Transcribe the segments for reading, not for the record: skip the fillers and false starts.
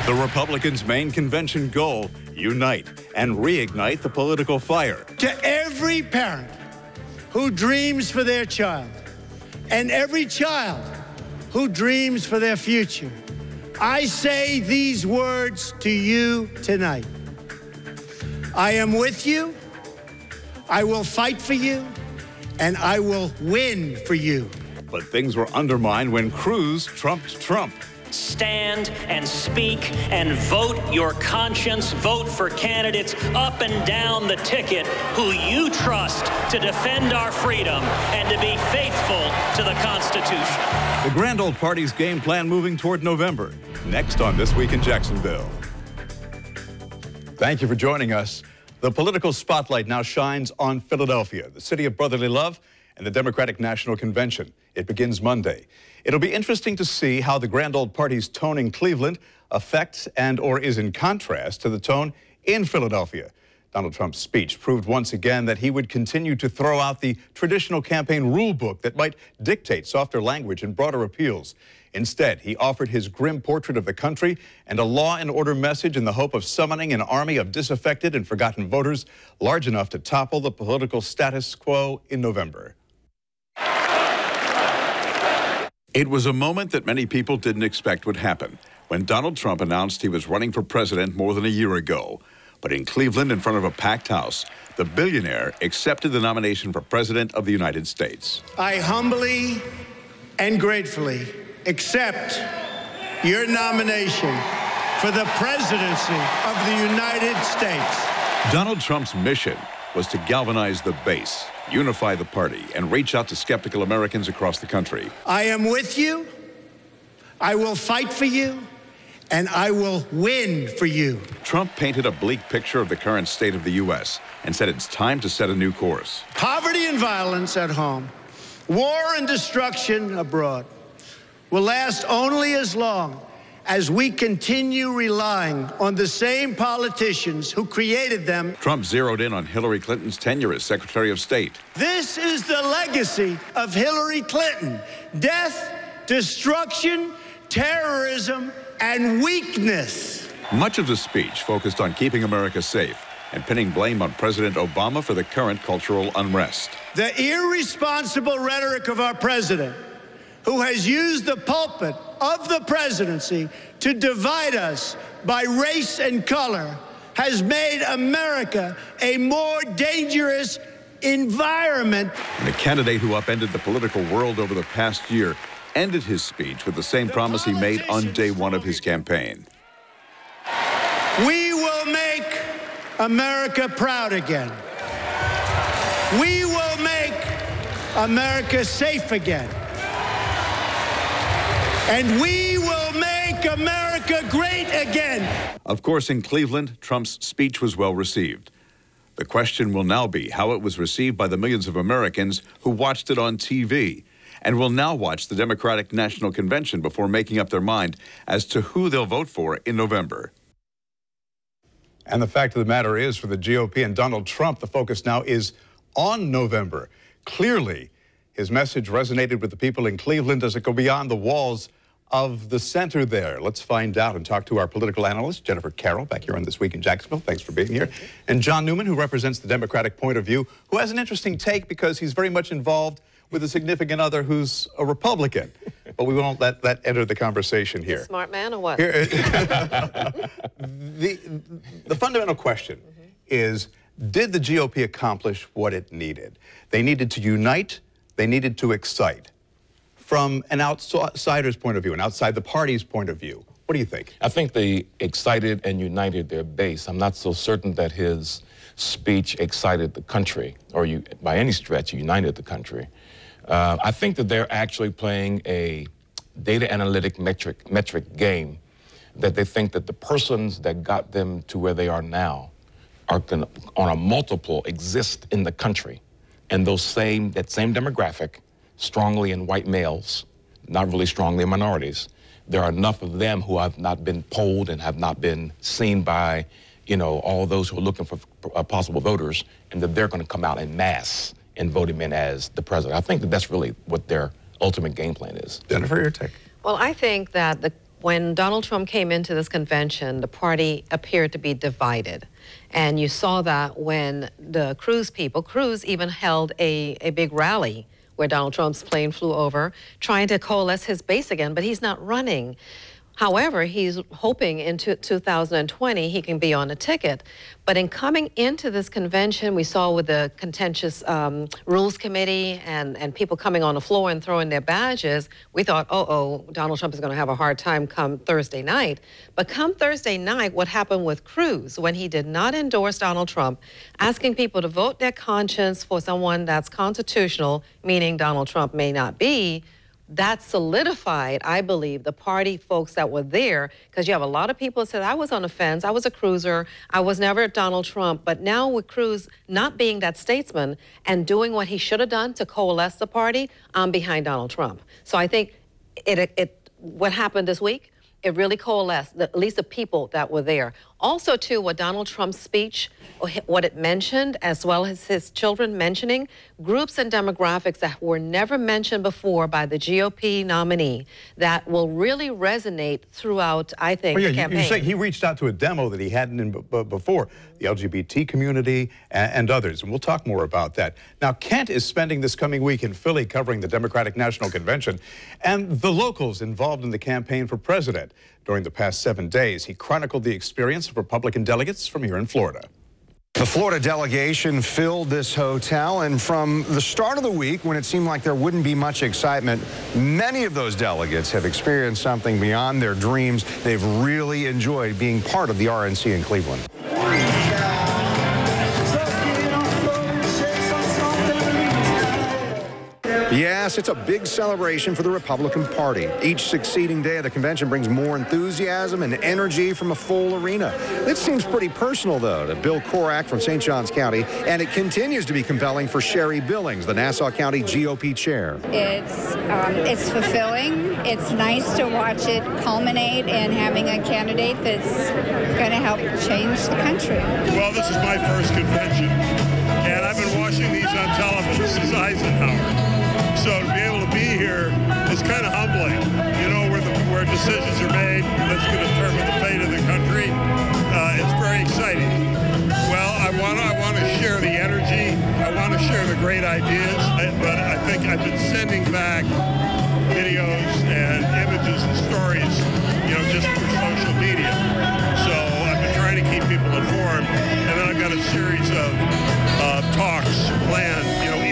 The Republicans' main convention goal, unite and reignite the political fire. To every parent who dreams for their child and every child who dreams for their future, I say these words to you tonight. I am with you, I will fight for you, and I will win for you. But things were undermined when Cruz trumped Trump. Stand and speak and vote your conscience. Vote for candidates up and down the ticket who you trust to defend our freedom and to be faithful to the Constitution. The Grand Old Party's game plan moving toward November. Next on This Week in Jacksonville. Thank you for joining us. The political spotlight now shines on Philadelphia, the city of brotherly love, and the Democratic National Convention. It begins Monday. It'll be interesting to see how the Grand Old Party's tone in Cleveland affects and/or is in contrast to the tone in Philadelphia. Donald Trump's speech proved once again that he would continue to throw out the traditional campaign rule book that might dictate softer language and broader appeals. Instead, he offered his grim portrait of the country and a law and order message in the hope of summoning an army of disaffected and forgotten voters large enough to topple the political status quo in November. It was a moment that many people didn't expect would happen when Donald Trump announced he was running for president more than a year ago. But in Cleveland, in front of a packed house, the billionaire accepted the nomination for President of the United States. I humbly and gratefully accept your nomination for the presidency of the United States. Donald Trump's mission was to galvanize the base, unify the party, and reach out to skeptical Americans across the country. I am with you, I will fight for you, and I will win for you. Trump painted a bleak picture of the current state of the U.S. and said it's time to set a new course. Poverty and violence at home, war and destruction abroad will last only as long as we continue relying on the same politicians who created them. Trump zeroed in on Hillary Clinton's tenure as Secretary of State. This is the legacy of Hillary Clinton: death, destruction, terrorism, and weakness. Much of the speech focused on keeping America safe and pinning blame on President Obama for the current cultural unrest. The irresponsible rhetoric of our president, who has used the pulpit of the presidency to divide us by race and color, has made America a more dangerous environment. And the candidate who upended the political world over the past year ended his speech with the same promise he made on day one of his campaign. We will make America proud again. We will make America safe again. And we will make America great again. Of course, in Cleveland, Trump's speech was well received. The question will now be how it was received by the millions of Americans who watched it on TV and will now watch the Democratic National Convention before making up their mind as to who they'll vote for in November. And the fact of the matter is, for the GOP and Donald Trump, the focus now is on November. Clearly, his message resonated with the people in Cleveland. Does it go beyond the walls of the center there? Let's find out and talk to our political analyst, Jennifer Carroll, back here on This Week in Jacksonville. Thanks for being here. And John Newman, who represents the Democratic point of view, who has an interesting take because he's very much involved with a significant other who's a Republican. But we won't let that enter the conversation here. Smart man or what? Here, the fundamental question is, did the GOP accomplish what it needed? They needed to unite. They needed to excite. From an outsider's point of view, an outside the party's point of view, what do you think? I think they excited and united their base. I'm not so certain that his speech excited the country, or by any stretch united the country. I think that they're actually playing a data analytic metric game, that they think that the persons that got them to where they are now are going to, on a multiple, exist in the country. And that same demographic, strongly in white males, not really strongly in minorities, there are enough of them who have not been polled and have not been seen by, all those who are looking for possible voters, and that they're going to come out en masse and vote him in as the president. I think that that's really what their ultimate game plan is. Jennifer, your take. Well, I think that When Donald Trump came into this convention, the party appeared to be divided. And you saw that when the Cruz people, Cruz even held a big rally where Donald Trump's plane flew over, trying to coalesce his base again, but he's not running. However, he's hoping in 2020 he can be on a ticket. But in coming into this convention, we saw with the contentious Rules Committee and people coming on the floor and throwing their badges, we thought, Donald Trump is going to have a hard time come Thursday night. But come Thursday night, what happened with Cruz when he did not endorse Donald Trump, asking people to vote their conscience for someone that's constitutional, meaning Donald Trump may not be, that solidified, I believe, the party folks that were there, because you have a lot of people that said, I was on the fence, I was a cruiser, I was never Donald Trump, but now with Cruz not being that statesman and doing what he should have done to coalesce the party, I'm behind Donald Trump. So I think what happened this week, it really coalesced, at least the people that were there. Also, too, what Donald Trump's speech, what it mentioned, as well as his children mentioning, groups and demographics that were never mentioned before by the GOP nominee that will really resonate throughout, I think, the campaign. You say he reached out to a demo that he hadn't before, the LGBT community and others, and we'll talk more about that. Now, Kent is spending this coming week in Philly covering the Democratic National Convention and the locals involved in the campaign for president. During the past 7 days, he chronicled the experience of Republican delegates from here in Florida. The Florida delegation filled this hotel, and from the start of the week, when it seemed like there wouldn't be much excitement, many of those delegates have experienced something beyond their dreams. They've really enjoyed being part of the RNC in Cleveland. Yes, it's a big celebration for the Republican Party. Each succeeding day of the convention brings more enthusiasm and energy from a full arena. It seems pretty personal, though, to Bill Korak from St. Johns County, and it continues to be compelling for Sherry Billings, the Nassau County GOP chair. It's fulfilling. It's nice to watch it culminate in having a candidate that's going to help change the country. Well, this is my first convention, and I've been watching these on television since Eisenhower. So to be able to be here is kind of humbling, you know, where decisions are made that's going to determine the fate of the country. It's very exciting. Well, I want to share the energy. I want to share the great ideas, but I think I've been sending back videos and images and stories, you know, just through social media. So I've been trying to keep people informed, and then I've got a series of talks planned, you know,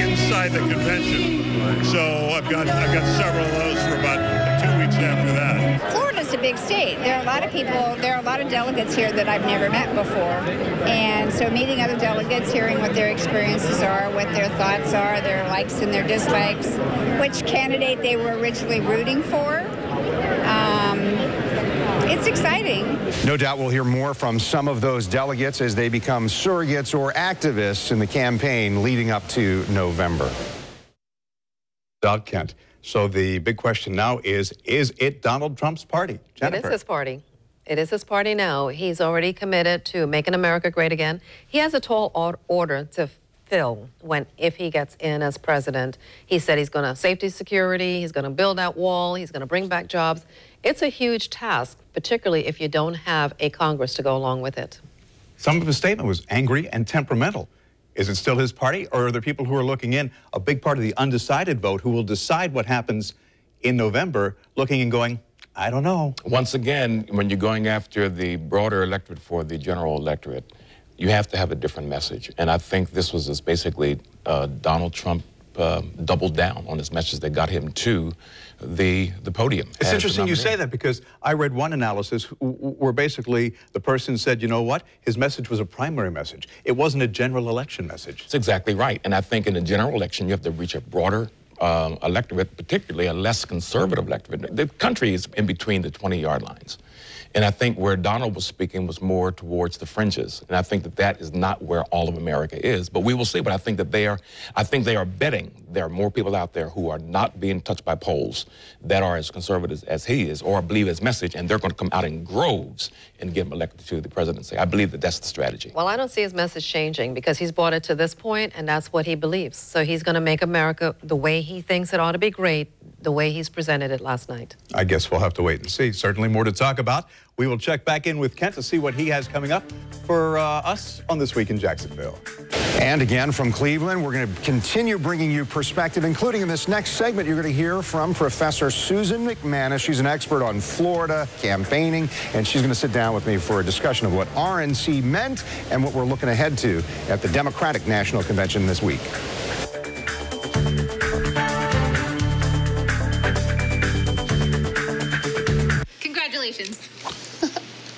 inside the convention. So I've got several of those for about 2 weeks after that. Florida's a big state. There are a lot of people, there are a lot of delegates here that I've never met before. And so meeting other delegates, hearing what their experiences are, what their thoughts are, their likes and their dislikes, which candidate they were originally rooting for. It's exciting. No doubt we'll hear more from some of those delegates as they become surrogates or activists in the campaign leading up to November. Kent. So the big question now is it Donald Trump's party? Jennifer. It is his party. It is his party now. He's already committed to making America great again. He has a tall order to fill if he gets in as president. He said he's going to safety security, he's going to build that wall, he's going to bring back jobs. It's a huge task, particularly if you don't have a Congress to go along with it. Some of his statement was angry and temperamental. Is it still his party, or are there people who are looking in, a big part of the undecided vote, who will decide what happens in November, looking and going, I don't know. Once again, when you're going after the broader electorate for the general electorate, you have to have a different message. And I think this was just basically Donald Trump doubled down on his message that got him to the podium. It's interesting you say that, because I read one analysis where basically the person said, you know what, his message was a primary message. It wasn't a general election message. That's exactly right. And I think in a general election, you have to reach a broader electorate, particularly a less conservative electorate. The country is in between the 20-yard lines. And I think where Donald was speaking was more towards the fringes. And I think that that is not where all of America is. But we will see. But I think that they are betting there are more people out there who are not being touched by polls that are as conservative as he is, or believe his message, and they're going to come out in droves and get him elected to the presidency. I believe that that's the strategy. Well, I don't see his message changing, because he's brought it to this point, and that's what he believes. So he's going to make America the way he thinks it ought to be great, the way he's presented it last night. I guess we'll have to wait and see. Certainly more to talk about. We will check back in with Kent to see what he has coming up for us on This Week in Jacksonville. And again from Cleveland, we're going to continue bringing you perspective, including in this next segment, you're going to hear from Professor Susan McManus. She's an expert on Florida campaigning, and she's going to sit down with me for a discussion of what RNC meant and what we're looking ahead to at the Democratic National Convention this week. Congratulations.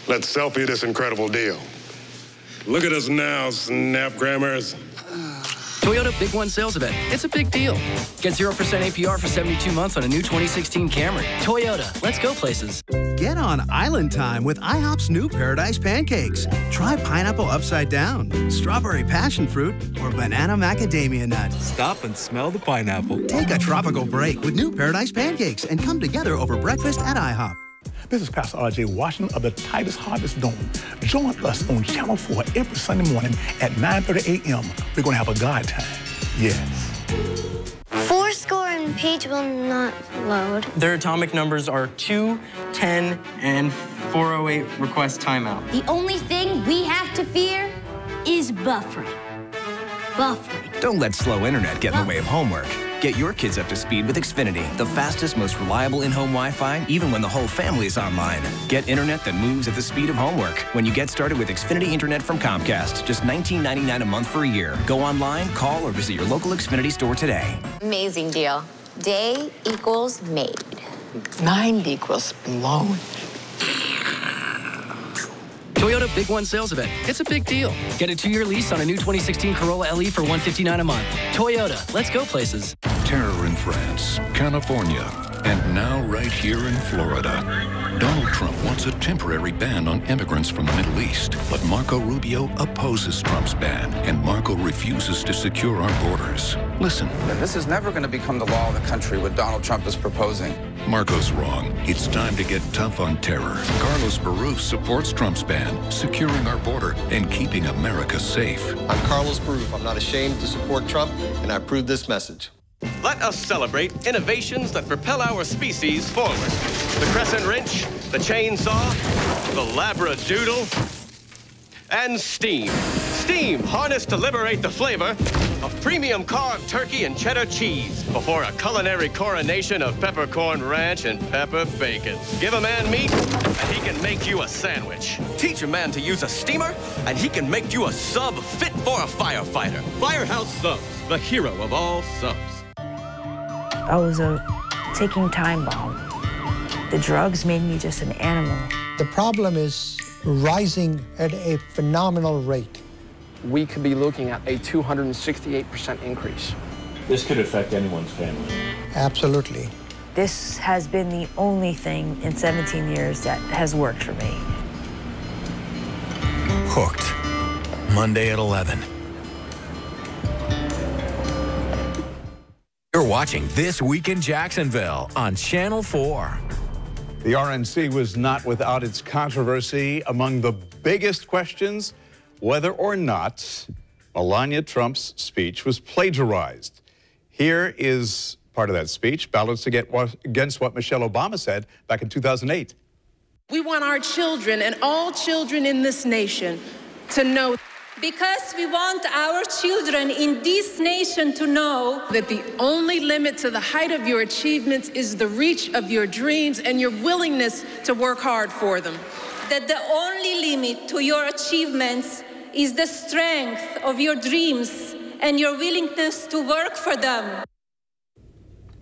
Let's selfie this incredible deal. Look at us now, Snapgrammers. Toyota Big One sales event. It's a big deal. Get 0% APR for 72 months on a new 2016 Camry. Toyota, let's go places. Get on island time with IHOP's new Paradise Pancakes. Try pineapple upside down, strawberry passion fruit, or banana macadamia nut. Stop and smell the pineapple. Take a tropical break with new Paradise Pancakes and come together over breakfast at IHOP. This is Pastor R.J. Washington of the Titus Harvest Dome. Join us on Channel 4 every Sunday morning at 9:30 a.m. We're going to have a God time. Yes. 4 and page will not load. Their atomic numbers are 2, 10, and 408 request timeout. The only thing we have to fear is buffering. Buffering. Don't let slow internet get in the way of homework. Get your kids up to speed with Xfinity, the fastest, most reliable in-home Wi-Fi, even when the whole family is online. Get internet that moves at the speed of homework when you get started with Xfinity Internet from Comcast. Just $19.99 a month for a year. Go online, call, or visit your local Xfinity store today. Amazing deal. Day equals made. 9 equals blown. Toyota Big One sales event. It's a big deal. Get a 2-year lease on a new 2016 Corolla LE for $159 a month. Toyota, let's go places. Terror in France, California, and now right here in Florida. Donald Trump wants a temporary ban on immigrants from the Middle East, but Marco Rubio opposes Trump's ban, and Marco refuses to secure our borders. Listen. This is never going to become the law of the country, what Donald Trump is proposing. Marco's wrong. It's time to get tough on terror. Carlos Baruf supports Trump's ban, securing our border and keeping America safe. I'm Carlos Baruf. I'm not ashamed to support Trump, and I approve this message. Let us celebrate innovations that propel our species forward. The crescent wrench, the chainsaw, the labradoodle, and steam. Steam harnessed to liberate the flavor of premium carved turkey and cheddar cheese before a culinary coronation of peppercorn ranch and pepper bacon. Give a man meat, and he can make you a sandwich. Teach a man to use a steamer, and he can make you a sub fit for a firefighter. Firehouse Subs, the hero of all subs. I was a ticking time bomb. The drugs made me just an animal. The problem is rising at a phenomenal rate. We could be looking at a 268% increase. This could affect anyone's family. Absolutely. This has been the only thing in 17 years that has worked for me. Hooked. Monday at 11. You're watching This Week in Jacksonville on Channel 4. The RNC was not without its controversy. Among the biggest questions, whether or not Melania Trump's speech was plagiarized. Here is part of that speech, balanced against what Michelle Obama said back in 2008. We want our children and all children in this nation to know. Because we want our children in this nation to know that the only limit to the height of your achievements is the reach of your dreams and your willingness to work hard for them. That the only limit to your achievements is the strength of your dreams and your willingness to work for them.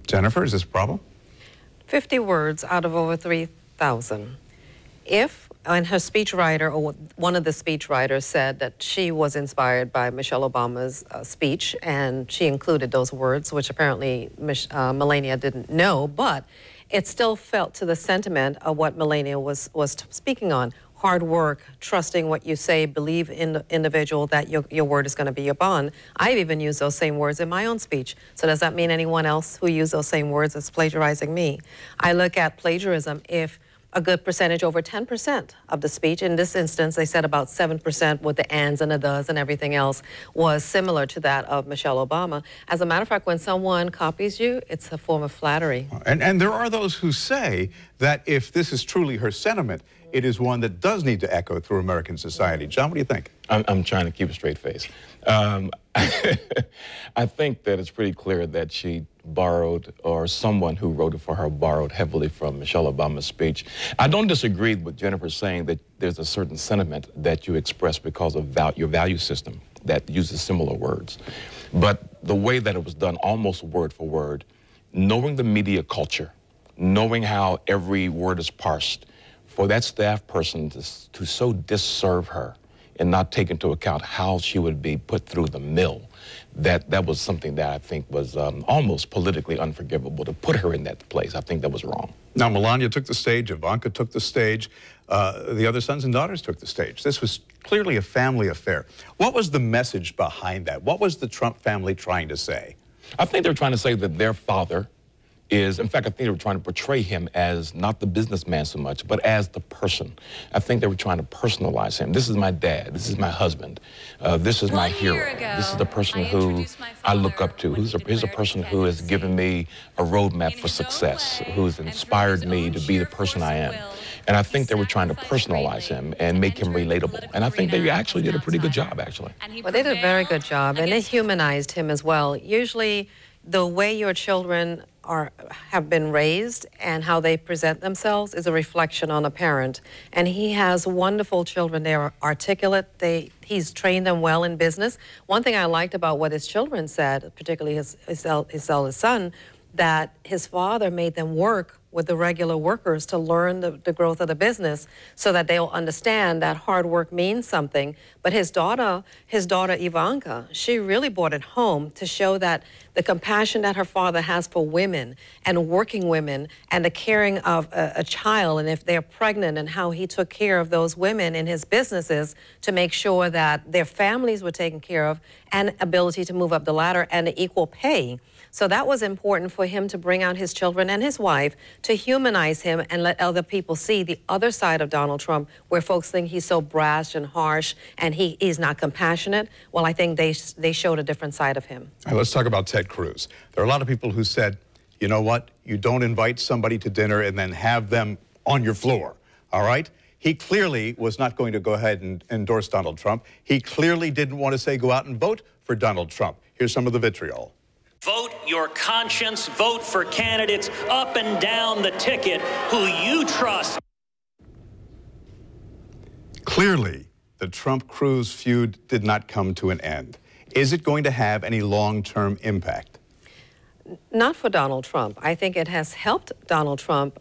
Jennifer, is this a problem? 50 words out of over 3,000. And her speechwriter, or one of the speechwriters, said that she was inspired by Michelle Obama's speech, and she included those words, which apparently Melania didn't know, but it still felt to the sentiment of what Melania was speaking on. Hard work, trusting what you say, believe in the individual that your word is going to be your bond. I've even used those same words in my own speech. So does that mean anyone else who used those same words is plagiarizing me? I look at plagiarism if a good percentage, over 10% of the speech. In this instance, they said about 7% with the ands and the does and everything else was similar to that of Michelle Obama. As a matter of fact, when someone copies you, it's a form of flattery. And there are those who say that if this is truly her sentiment, it is one that does need to echo through American society. John, what do you think? I'm trying to keep a straight face. I think that it's pretty clear that she borrowed, or someone who wrote it for her borrowed heavily from Michelle Obama's speech. I don't disagree with Jennifer saying that there's a certain sentiment that you express because of your value system that uses similar words. But the way that it was done, almost word for word, knowing the media culture, knowing how every word is parsed, for that staff person to so disserve her and not take into account how she would be put through the mill, that was something that I think was almost politically unforgivable. To put her in that place, I think that was wrong. Now, Melania took the stage, Ivanka took the stage, the other sons and daughters took the stage. This was clearly a family affair. What was the message behind that? What was the Trump family trying to say? I think they were trying to say that their father is, in fact, I think they were trying to portray him as not the businessman so much, but as the person. I think they were trying to personalize him. This is my dad. This is my husband. This is my hero. This is the person who I look up to. He's a person who has given me a roadmap for success, who's inspired me to be the person I am. And I think they were trying to personalize him and make him relatable. And I think they actually did a pretty good job, actually. Well, they did a very good job, and they humanized him as well. Usually, the way your children have been raised and how they present themselves is a reflection on a parent. And he has wonderful children. They're articulate. He's trained them well in business. One thing I liked about what his children said, particularly his eldest son, that his father made them work with the regular workers to learn the growth of the business so that they'll understand that hard work means something. But his daughter Ivanka, she really brought it home to show that the compassion that her father has for women and working women and the caring of a child, and if they're pregnant, and how he took care of those women in his businesses to make sure that their families were taken care of, and ability to move up the ladder and equal pay. So that was important for him to bring out his children and his wife, to humanize him and let other people see the other side of Donald Trump, where folks think he's so brash and harsh and he's not compassionate. Well, I think they showed a different side of him. All right, let's talk about Ted Cruz. There are a lot of people who said, you know what, you don't invite somebody to dinner and then have them on your floor, all right? He clearly was not going to go ahead and endorse Donald Trump. He clearly didn't want to say go out and vote for Donald Trump. Here's some of the vitriol. Vote your conscience. Vote for candidates up and down the ticket who you trust. Clearly, the Trump-Cruz feud did not come to an end. Is it going to have any long-term impact? Not for Donald Trump. I think it has helped Donald Trump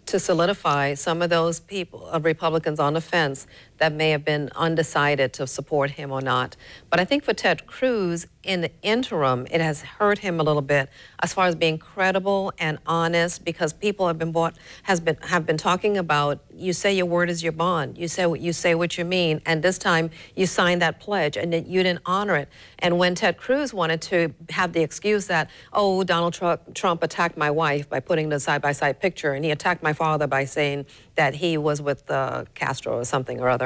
to solidify some of those people, Republicans on the fence, that may have been undecided to support him or not. But I think for Ted Cruz, in the interim, it has hurt him a little bit as far as being credible and honest, because people have been talking about, you say your word is your bond, you say what you mean, and this time you signed that pledge and you didn't honor it. And when Ted Cruz wanted to have the excuse that, oh, Donald Trump attacked my wife by putting the side-by-side picture, and he attacked my father by saying that he was with Castro or something or other.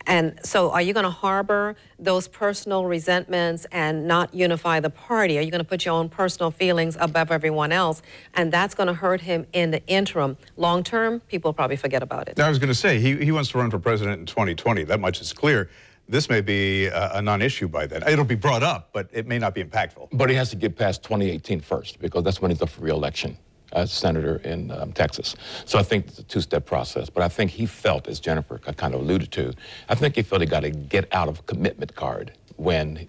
And so are you going to harbor those personal resentments and not unify the party? Are you going to put your own personal feelings above everyone else? And that's going to hurt him in the interim. Long term, people probably forget about it. I was going to say, he wants to run for president in 2020. That much is clear. This may be a non-issue by then. It'll be brought up, but it may not be impactful. But he has to get past 2018 first, because that's when he's up for re-election as senator in Texas. So I think it's a two-step process. But I think he felt, as Jennifer kind of alluded to, I think he felt he got a get-out-of-commitment card when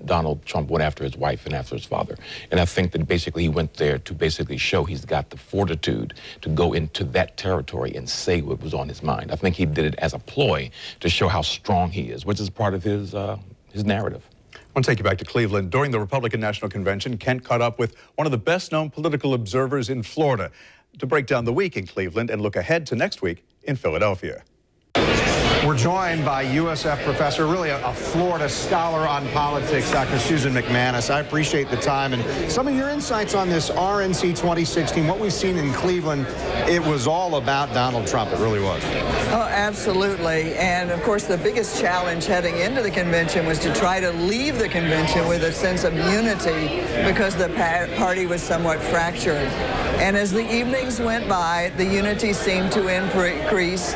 Donald Trump went after his wife and after his father. And I think that basically he went there to basically show he's got the fortitude to go into that territory and say what was on his mind. I think he did it as a ploy to show how strong he is, which is part of his narrative. I want to take you back to Cleveland. During the Republican National Convention, Kent caught up with one of the best-known political observers in Florida to break down the week in Cleveland and look ahead to next week in Philadelphia. We're joined by USF professor, really a Florida scholar on politics, Dr. Susan McManus. I appreciate the time and some of your insights on this RNC 2016. What we've seen in Cleveland, it was all about Donald Trump. It really was. Oh, absolutely. And of course, the biggest challenge heading into the convention was to try to leave the convention with a sense of unity because the party was somewhat fractured. And as the evenings went by, the unity seemed to increase.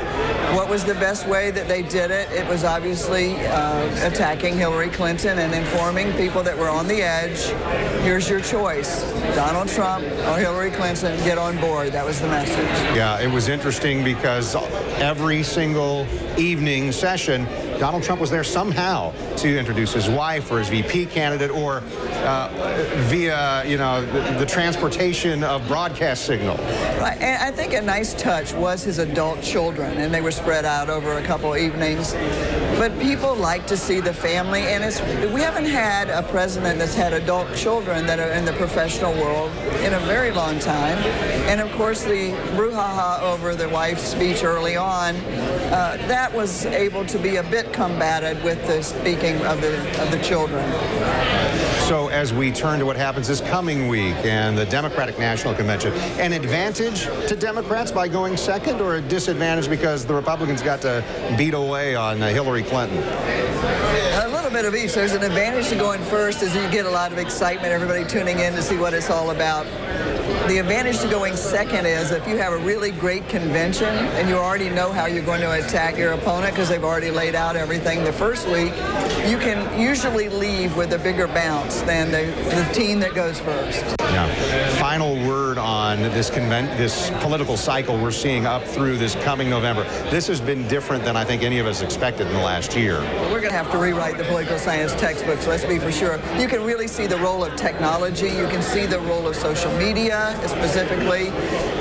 What was the best way that they did it? It was obviously attacking Hillary Clinton and informing people that were on the edge. Here's your choice, Donald Trump or Hillary Clinton, get on board. That was the message. Yeah, it was interesting because every single evening session, Donald Trump was there somehow to introduce his wife or his VP candidate or via, the transportation of broadcast signal. Right. And I think a nice touch was his adult children, and they were spread out over a couple evenings. But people like to see the family, and we haven't had a president that's had adult children that are in the professional world in a very long time. And of course, the brouhaha over the wife's speech early on, that was able to be a bit combated with the speaking of the children. So as we turn to what happens this coming week and the Democratic National Convention, an advantage to Democrats by going second or a disadvantage because the Republicans got to beat away on Hillary Clinton? A little bit of each. There's an advantage to going first as you get a lot of excitement, everybody tuning in to see what it's all about. The advantage to going second is if you have a really great convention and you already know how you're going to attack your opponent because they've already laid out everything the first week, you can usually leave with a bigger bounce than the team that goes first. Yeah. Final word on this political cycle we're seeing up through this coming November. This has been different than I think any of us expected in the last year. Well, we're going to have to rewrite the political science textbooks, let's be for sure. You can really see the role of technology. You can see the role of social media specifically.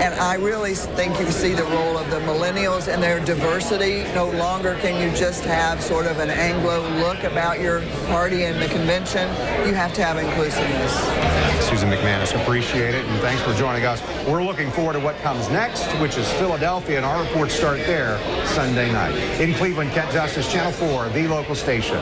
And I really think you can see the role of the millennials and their diversity. No longer can you just have sort of an Anglo look about your party and the convention. You have to have inclusiveness. Susan McManus, appreciate it, and thanks for joining us. We're looking forward to what comes next, which is Philadelphia, and our reports start there Sunday night. In Cleveland, Kent Justice, Channel 4, the local station.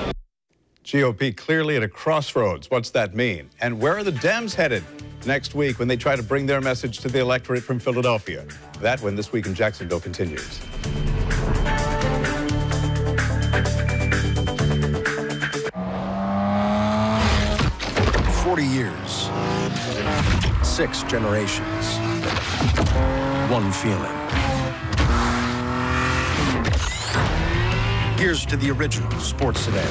GOP clearly at a crossroads. What's that mean? And where are the Dems headed next week when they try to bring their message to the electorate from Philadelphia? That when This Week in Jacksonville continues. Years, 6 generations, one feeling. Here's to the original sports sedan,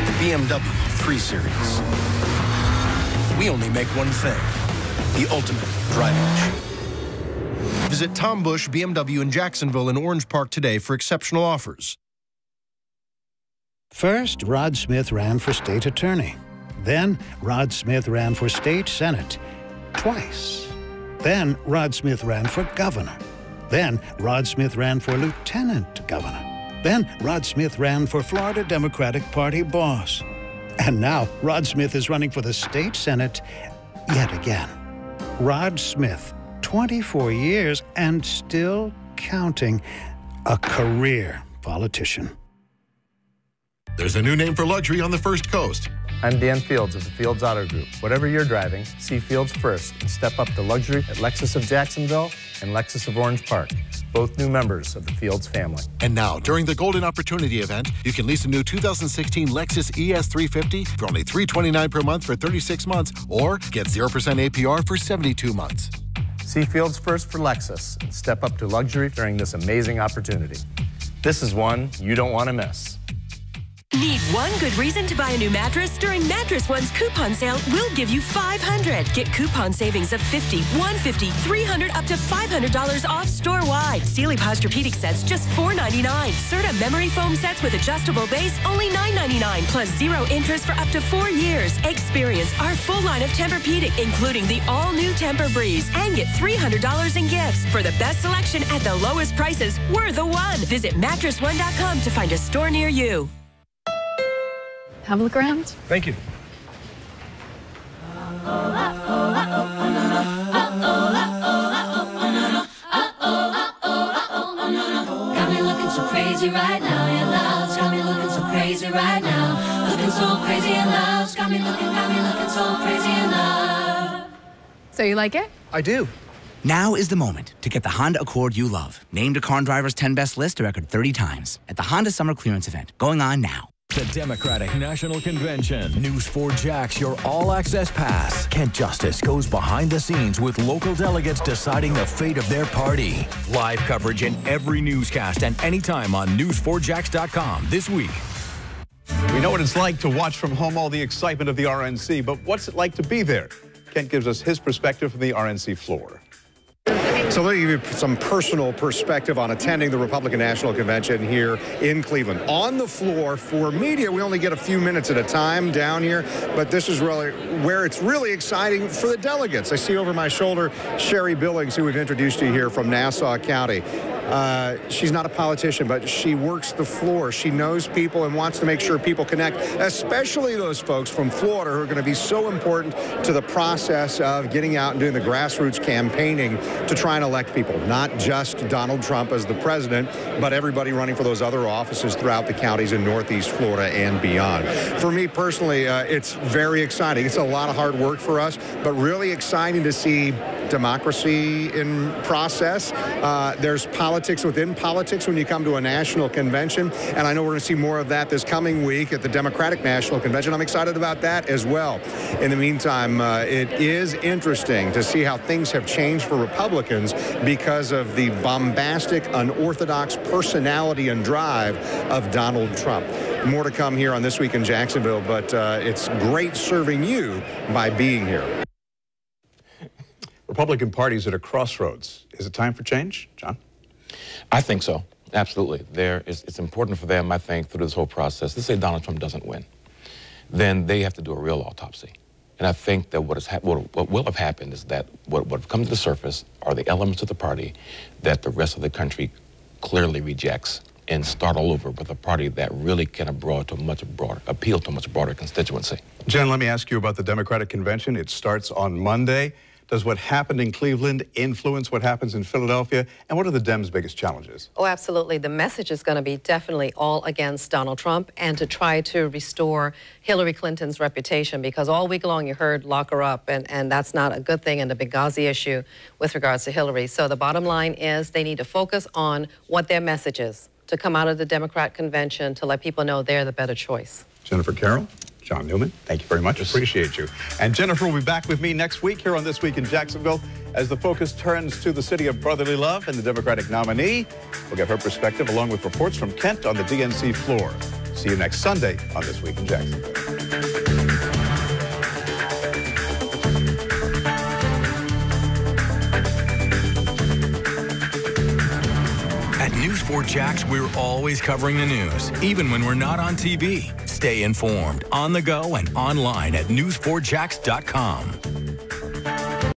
the BMW 3 Series. We only make one thing, the ultimate driving machine. Visit Tom Busch BMW in Jacksonville and Orange Park today for exceptional offers. First, Rod Smith ran for state attorney. Then, Rod Smith ran for state senate twice. Then, Rod Smith ran for governor. Then, Rod Smith ran for lieutenant governor. Then, Rod Smith ran for Florida Democratic Party boss. And now, Rod Smith is running for the state senate yet again. Rod Smith, 24 years and still counting, a career politician. There's a new name for luxury on the First Coast. I'm Dan Fields of the Fields Auto Group. Whatever you're driving, see Fields first and step up to luxury at Lexus of Jacksonville and Lexus of Orange Park, both new members of the Fields family. And now, during the Golden Opportunity event, you can lease a new 2016 Lexus ES350 for only $329 per month for 36 months or get 0% APR for 72 months. See Fields first for Lexus and step up to luxury during this amazing opportunity. This is one you don't want to miss. Need one good reason to buy a new mattress? During Mattress One's coupon sale, we'll give you $500. Get coupon savings of $50, $150, $300, up to $500 off store-wide. Sealy Posturepedic sets just $4.99. Serta memory foam sets with adjustable base only $9.99. Plus 0 interest for up to 4 years. Experience our full line of Tempur-Pedic, including the all-new Tempur-Breeze, and get $300 in gifts. For the best selection at the lowest prices, we're the one. Visit MattressOne.com to find a store near you. Have a look around. Thank you. Got me looking so crazy right now. Your love's got me looking so crazy right now. Looking so crazy in love's got me looking so crazy in love. So you like it? I do. Now is the moment to get the Honda Accord you love. Named a Car Driver's 10 Best list a record 30 times at the Honda Summer Clearance event going on now. The Democratic National Convention. News 4 Jax, your all-access pass. Kent Justice goes behind the scenes with local delegates deciding the fate of their party. Live coverage in every newscast and anytime on news4jax.com this week. We know what it's like to watch from home all the excitement of the RNC, but what's it like to be there? Kent gives us his perspective from the RNC floor. So let me give you some personal perspective on attending the Republican National Convention here in Cleveland. On the floor for media, we only get a few minutes at a time down here, but this is really where it's really exciting for the delegates. I see over my shoulder Sherry Billings, who we've introduced to you here from Nassau County. She's not a politician, but she works the floor. She knows people and wants to make sure people connect, especially those folks from Florida who are going to be so important to the process of getting out and doing the grassroots campaigning to try and elect people, not just Donald Trump as the president, but everybody running for those other offices throughout the counties in Northeast Florida and beyond. For me personally, it's very exciting. It's a lot of hard work for us, but really exciting to see democracy in process. There's politics within politics when you come to a national convention, and I know we're going to see more of that this coming week at the Democratic National Convention. I'm excited about that as well. In the meantime, it is interesting to see how things have changed for Republicans because of the bombastic, unorthodox personality and drive of Donald Trump. More to come here on This Week in Jacksonville, but it's great serving you by being here. Republican Party's at a crossroads. Is it time for change, John? I think so. Absolutely. It's important for them, I think, through this whole process. Let's say Donald Trump doesn't win. Then they have to do a real autopsy. And I think that what will have happened is that what have come to the surface are the elements of the party that the rest of the country clearly rejects, and start all over with a party that really can appeal to a much broader constituency. Jen, let me ask you about the Democratic Convention. It starts on Monday. Does what happened in Cleveland influence what happens in Philadelphia? And what are the Dems' biggest challenges? Oh, absolutely. The message is going to be definitely all against Donald Trump and to try to restore Hillary Clinton's reputation, because all week long you heard lock her up, and that's not a good thing in the Benghazi issue with regards to Hillary. So the bottom line is they need to focus on what their message is, to come out of the Democrat convention to let people know they're the better choice. Jennifer Carroll, John Newman, thank you very much. Appreciate you. And Jennifer will be back with me next week here on This Week in Jacksonville as the focus turns to the city of brotherly love and the Democratic nominee. We'll get her perspective along with reports from Kent on the DNC floor. See you next Sunday on This Week in Jacksonville. At News 4 Jax, we're always covering the news, even when we're not on TV. Stay informed, on the go, and online at news4jax.com.